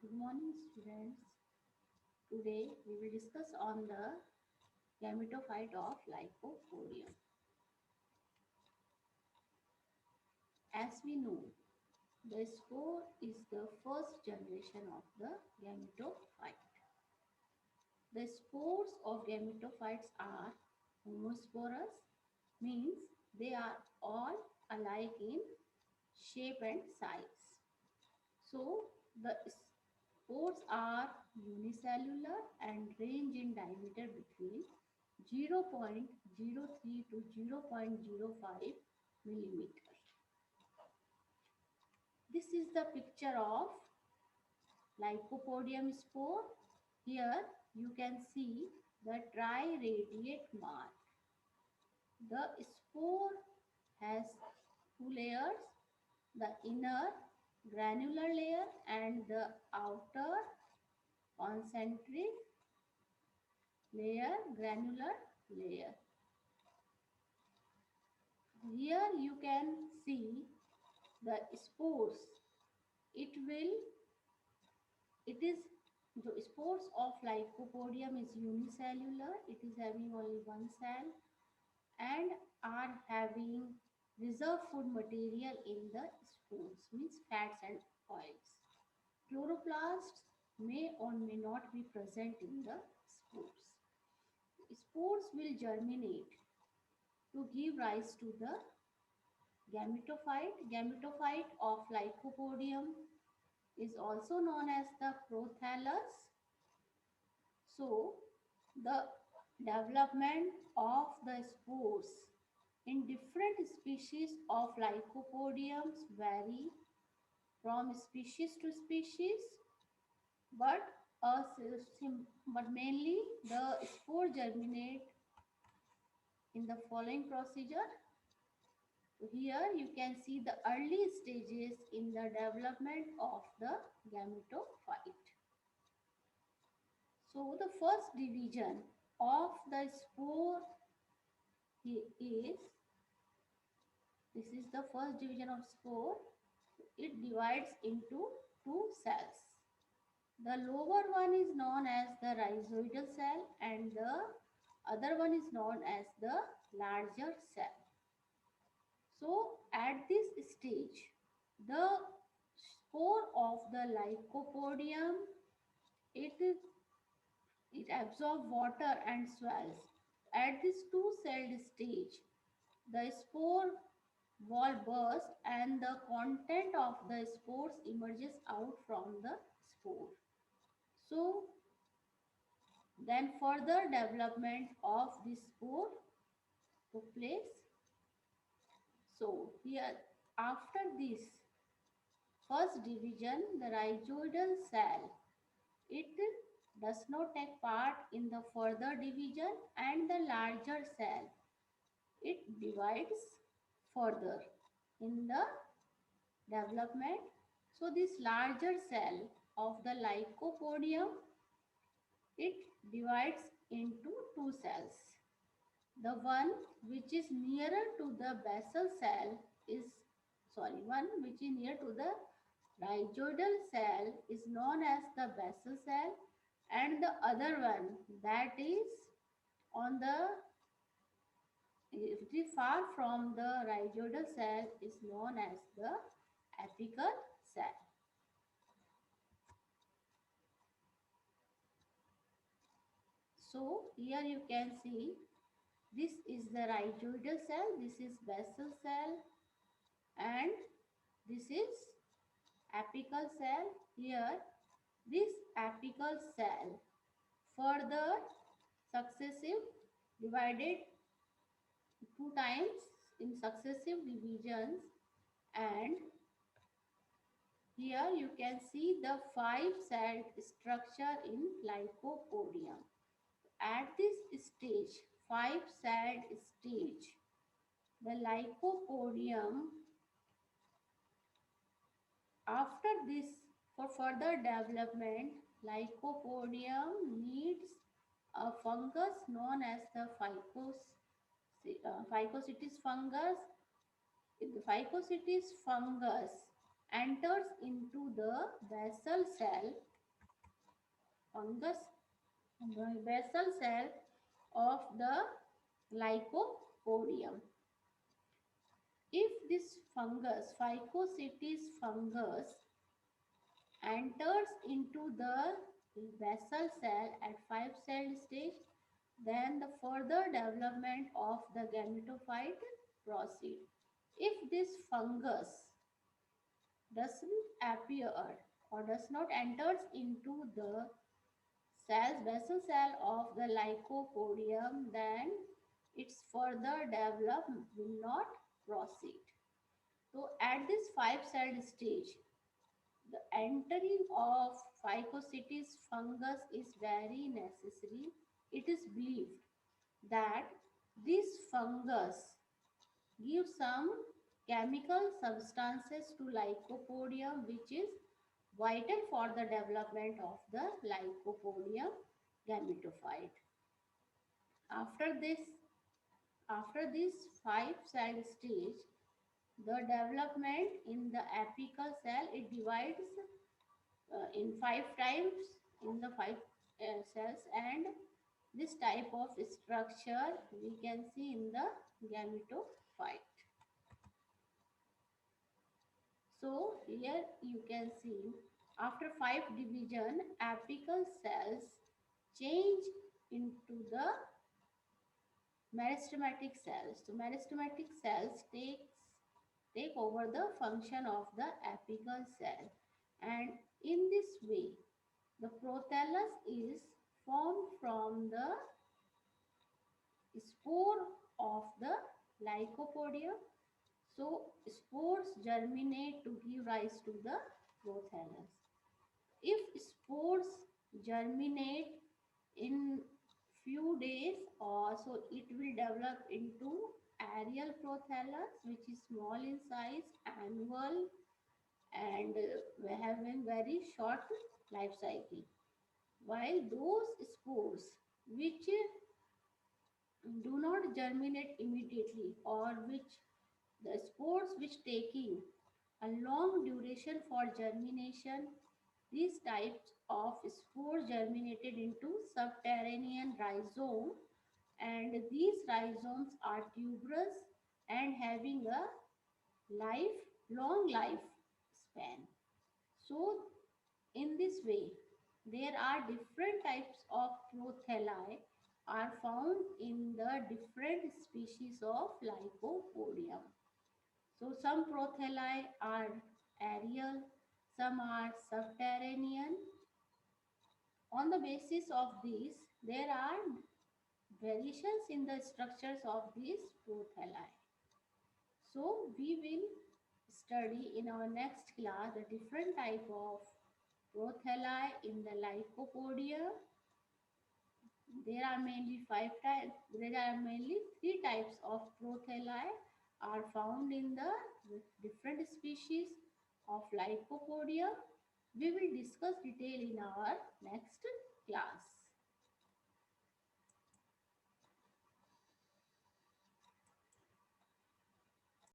Good morning, students. Today we will discuss on the gametophyte of Lycopodium. As we know, the spore is the first generation of the gametophyte. The spores of gametophytes are homosporous, means they are all alike in shape and size. So the spores are unicellular and range in diameter between 0.03 to 0.05 millimeter. This is the picture of Lycopodium spore. Here you can see the triradiate mark. The spore has two layers, the inner granular layer and the outer concentric layer, granular layer. Here you can see the spores. It will, it is, the spores of Lycopodium is unicellular. It is having only one cell and are having reserve food material in the spores, means fats and oils. Chloroplasts may or may not be present in the spores. Spores will germinate to give rise to the gametophyte. Gametophyte of Lycopodium is also known as the prothallus. So, the development of the spores in different species of Lycopodiums vary from species to species, but but mainly the spore germinate in the following procedure. So here you can see the early stages in the development of the gametophyte. So the first division of the spore is, this is the first division of spore. It divides into two cells. The lower one is known as the rhizoidal cell and the other one is known as the larger cell. So at this stage, the spore of the Lycopodium, it is it absorbs water and swells. At this two-celled stage, the spore wall bursts and the content of the spores emerges out from the spore. So then further development of this spore took place. So here after this first division, the rhizoidal cell, it does not take part in the further division and the larger cell, it divides further in the development. So this larger cell of the Lycopodium, it divides into two cells. The one which is nearer to the basal cell is, one which is near to the rhizoidal cell is known as the basal cell, and the other one that is on the, it is far from the rhizoidal cell is known as the apical cell. So here you can see this is the rhizoidal cell, this is basal cell, and this is apical cell. Here this apical cell further successive divided two times in successive divisions, and here you can see the five-celled structure in Lycopodium. At this stage, five-celled stage, the Lycopodium, after this, for further development, Lycopodium needs a fungus known as the Phycocystis fungus. If the Phycocystis fungus enters into the basal cell, fungus basal cell of the Lycopodium. If this fungus, Phycocystis fungus, enters into the basal cell at 5-celled stage, then the further development of the gametophyte proceed. If this fungus doesn't appear or does not enters into the cells, basal cell of the Lycopodium, then its further development will not proceed. So at this 5-celled stage, the entering of Phycocystis fungus is very necessary. It is believed that this fungus gives some chemical substances to Lycopodium which is vital for the development of the Lycopodium gametophyte. After this, after this 5-cell stage, the development in the apical cell, it divides in 5 times in the 5 cells, and this type of structure we can see in the gametophyte. So here you can see after 5 division, apical cells change into the meristematic cells. So meristematic cells take over the function of the apical cell, and in this way the prothallus is formed from the spore of the Lycopodium. So spores germinate to give rise to the prothallus. If spores germinate in few days, or so it will develop into aerial prothallus, which is small in size, annual, and having very short life cycle. While those spores which do not germinate immediately, or which the spores which taking a long duration for germination, these types of spores germinated into subterranean rhizome, and these rhizomes are tuberous and having a long life span. So in this way, there are different types of prothalli are found in the different species of Lycopodium. So some prothalli are aerial, some are subterranean. On the basis of these, there are variations in the structures of these prothalli. So we will study in our next class the different type of prothalli in the Lycopodia. There are mainly 5 types. There are mainly 3 types of prothalli are found in the different species of Lycopodia. We will discuss detail in our next class.